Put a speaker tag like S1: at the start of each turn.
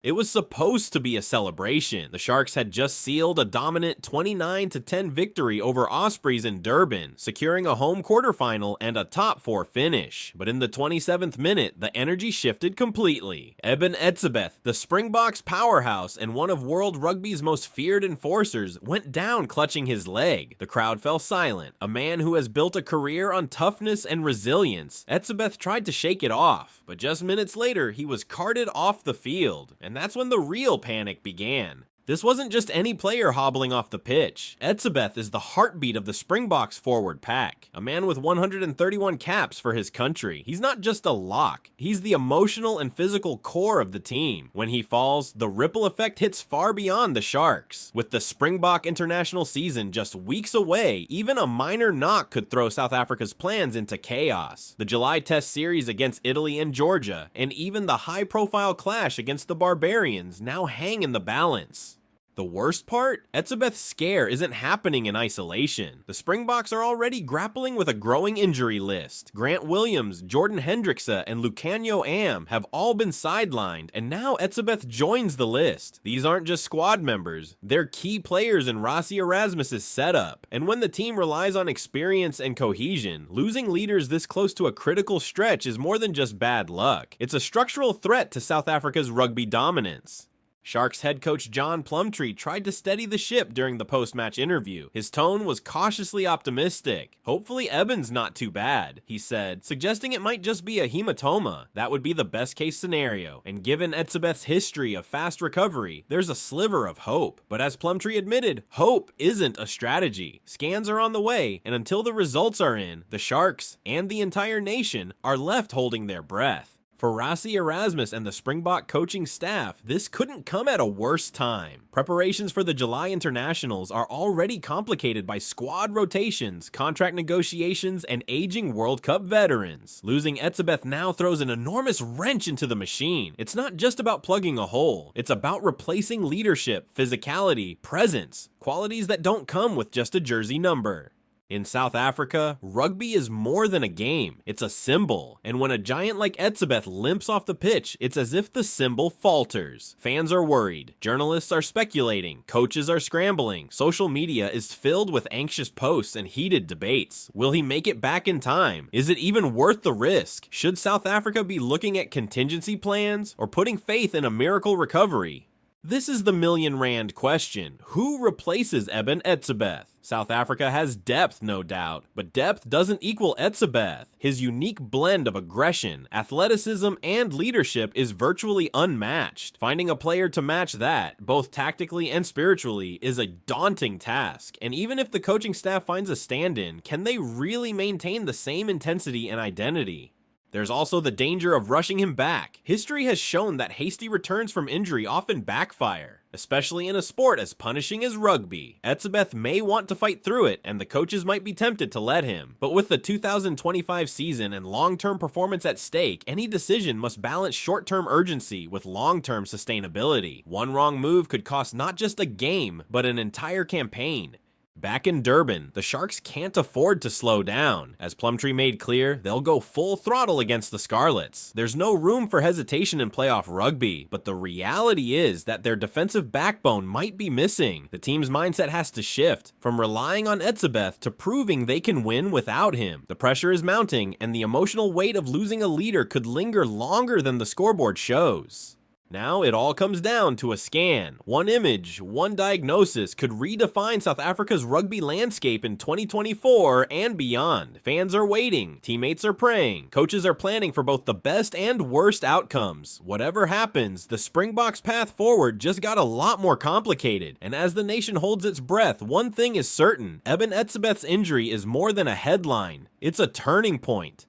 S1: It was supposed to be a celebration. The Sharks had just sealed a dominant 29-10 victory over Ospreys in Durban, securing a home quarterfinal and a top 4 finish. But in the 27th minute, the energy shifted completely. Eben Etzebeth, the Springboks powerhouse and one of World Rugby's most feared enforcers, went down clutching his leg. The crowd fell silent. A man who has built a career on toughness and resilience, Etzebeth tried to shake it off, but just minutes later, he was carted off the field. And that's when the real panic began. This wasn't just any player hobbling off the pitch. Etzebeth is the heartbeat of the Springboks forward pack, a man with 131 caps for his country. He's not just a lock, he's the emotional and physical core of the team. When he falls, the ripple effect hits far beyond the Sharks. With the Springbok international season just weeks away, even a minor knock could throw South Africa's plans into chaos. The July Test series against Italy and Georgia, and even the high-profile clash against the Barbarians now hang in the balance. The worst part? Etzebeth's scare isn't happening in isolation. The Springboks are already grappling with a growing injury list. Grant Williams, Jordan Hendrickse, and Lucanio Am have all been sidelined, and now Etzebeth joins the list. These aren't just squad members, they're key players in Rassie Erasmus' setup. And when the team relies on experience and cohesion, losing leaders this close to a critical stretch is more than just bad luck. It's a structural threat to South Africa's rugby dominance. Sharks head coach John Plumtree tried to steady the ship during the post-match interview. His tone was cautiously optimistic. "Hopefully Eben's not too bad," he said, suggesting it might just be a hematoma. That would be the best-case scenario, and given Etzebeth's history of fast recovery, there's a sliver of hope. But as Plumtree admitted, hope isn't a strategy. Scans are on the way, and until the results are in, the Sharks, and the entire nation, are left holding their breath. For Rassie Erasmus and the Springbok coaching staff, this couldn't come at a worse time. Preparations for the July internationals are already complicated by squad rotations, contract negotiations, and aging World Cup veterans. Losing Etzebeth now throws an enormous wrench into the machine. It's not just about plugging a hole, it's about replacing leadership, physicality, presence, qualities that don't come with just a jersey number. In South Africa, rugby is more than a game, it's a symbol. And when a giant like Etzebeth limps off the pitch, it's as if the symbol falters. Fans are worried, journalists are speculating, coaches are scrambling, social media is filled with anxious posts and heated debates. Will he make it back in time? Is it even worth the risk? Should South Africa be looking at contingency plans or putting faith in a miracle recovery? This is the million-rand question. Who replaces Eben Etzebeth? South Africa has depth, no doubt, but depth doesn't equal Etzebeth. His unique blend of aggression, athleticism, and leadership is virtually unmatched. Finding a player to match that, both tactically and spiritually, is a daunting task. And even if the coaching staff finds a stand-in, can they really maintain the same intensity and identity? There's also the danger of rushing him back. History has shown that hasty returns from injury often backfire, especially in a sport as punishing as rugby. Etzebeth may want to fight through it, and the coaches might be tempted to let him. But with the 2025 season and long-term performance at stake, any decision must balance short-term urgency with long-term sustainability. One wrong move could cost not just a game, but an entire campaign. Back in Durban, the Sharks can't afford to slow down. As Plumtree made clear, they'll go full throttle against the Scarlets. There's no room for hesitation in playoff rugby, but the reality is that their defensive backbone might be missing. The team's mindset has to shift, from relying on Etzebeth to proving they can win without him. The pressure is mounting, and the emotional weight of losing a leader could linger longer than the scoreboard shows. Now it all comes down to a scan. One image, one diagnosis could redefine South Africa's rugby landscape in 2024 and beyond. Fans are waiting, teammates are praying, coaches are planning for both the best and worst outcomes. Whatever happens, the Springboks' path forward just got a lot more complicated. And as the nation holds its breath, one thing is certain: Eben Etzebeth's injury is more than a headline, it's a turning point.